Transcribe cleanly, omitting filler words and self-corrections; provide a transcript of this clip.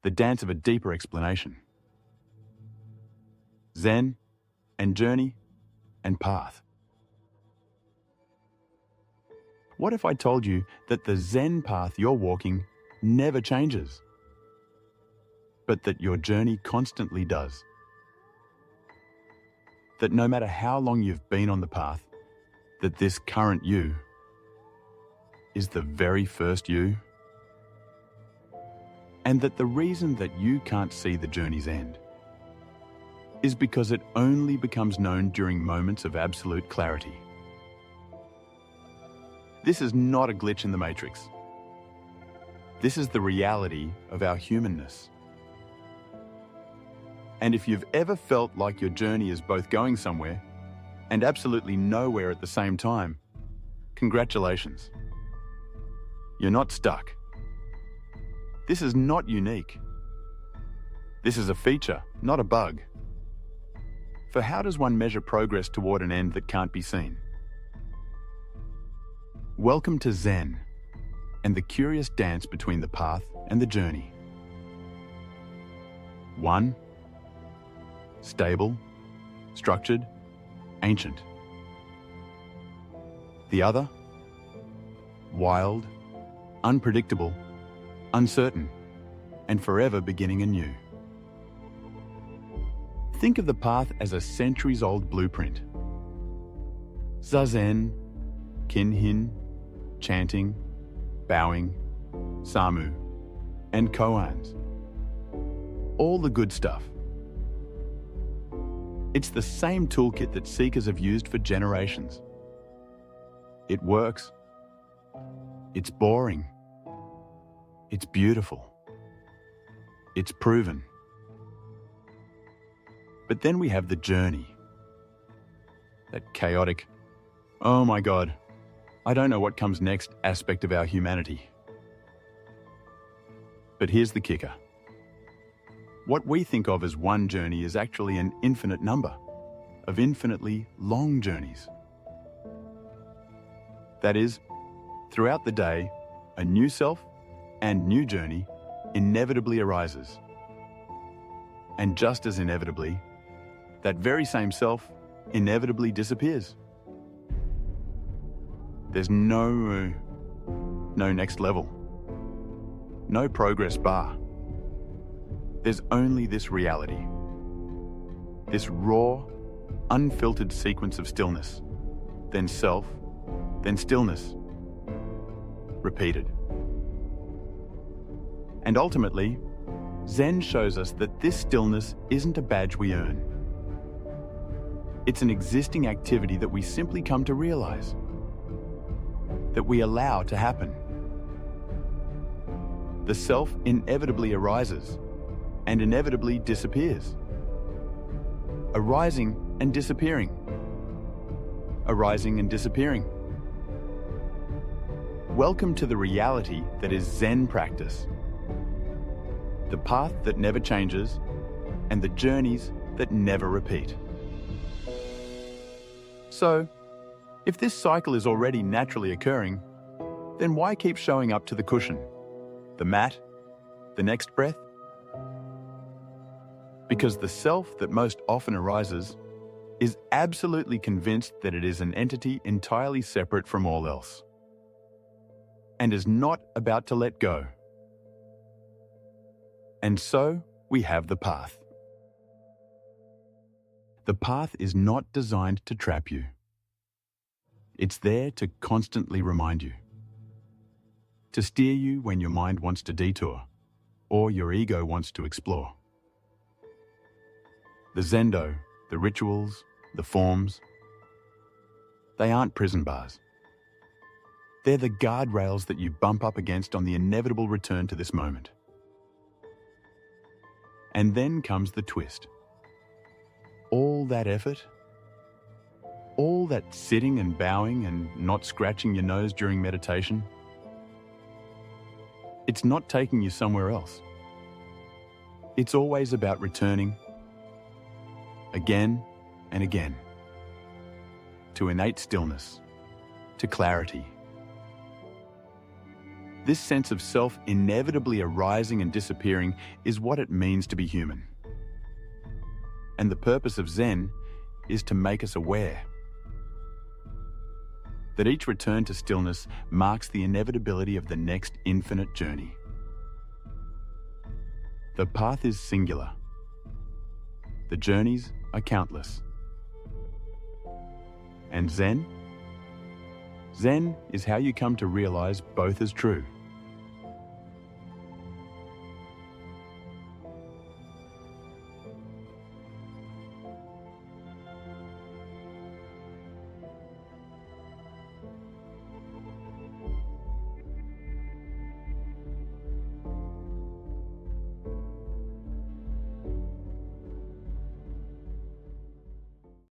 the dance of a deeper explanation. Zen and journey and path. What if I told you that the Zen path you're walking never changes, but that your journey constantly does? That no matter how long you've been on the path, that this current you is the very first you? And that the reason that you can't see the journey's end is because it only becomes known during moments of absolute clarity. This is not a glitch in the matrix. This is the reality of our humanness. And if you've ever felt like your journey is both going somewhere and absolutely nowhere at the same time, congratulations. You're not stuck. This is not unique. This is a feature, not a bug. For how does one measure progress toward an end that can't be seen? Welcome to Zen and the curious dance between the path and the journey. One, stable, structured, ancient. The other, wild, unpredictable, uncertain, and forever beginning anew. Think of the path as a centuries-old blueprint. Zazen, Kinhin, chanting, bowing, samu, and koans. All the good stuff. It's the same toolkit that seekers have used for generations. It works. It's boring. It's beautiful. It's proven. But then we have the journey. That chaotic, oh my God, I don't know what comes next aspect of our humanity. But here's the kicker. What we think of as one journey is actually an infinite number of infinitely long journeys. That is, throughout the day, a new self and new journey inevitably arises. And just as inevitably, that very same self inevitably disappears. There's no next level, no progress bar. There's only this reality, this raw, unfiltered sequence of stillness, then self, then stillness, repeated. And ultimately, Zen shows us that this stillness isn't a badge we earn. It's an existing activity that we simply come to realize, that we allow to happen. The self inevitably arises and inevitably disappears. Arising and disappearing. Arising and disappearing. Welcome to the reality that is Zen practice. The path that never changes and the journeys that never repeat. So, if this cycle is already naturally occurring, then why keep showing up to the cushion, the mat, the next breath? Because the self that most often arises is absolutely convinced that it is an entity entirely separate from all else, and is not about to let go. And so we have the path. The path is not designed to trap you. It's there to constantly remind you, to steer you when your mind wants to detour, or your ego wants to explore. The Zendo, the rituals, the forms, they aren't prison bars. They're the guardrails that you bump up against on the inevitable return to this moment. And then comes the twist. All that effort, all that sitting and bowing and not scratching your nose during meditation, it's not taking you somewhere else. It's always about returning again and again to innate stillness, to clarity. This sense of self inevitably arising and disappearing is what it means to be human. And the purpose of Zen is to make us aware that each return to stillness marks the inevitability of the next infinite journey. The path is singular. The journeys are countless. And Zen? Zen is how you come to realize both as true.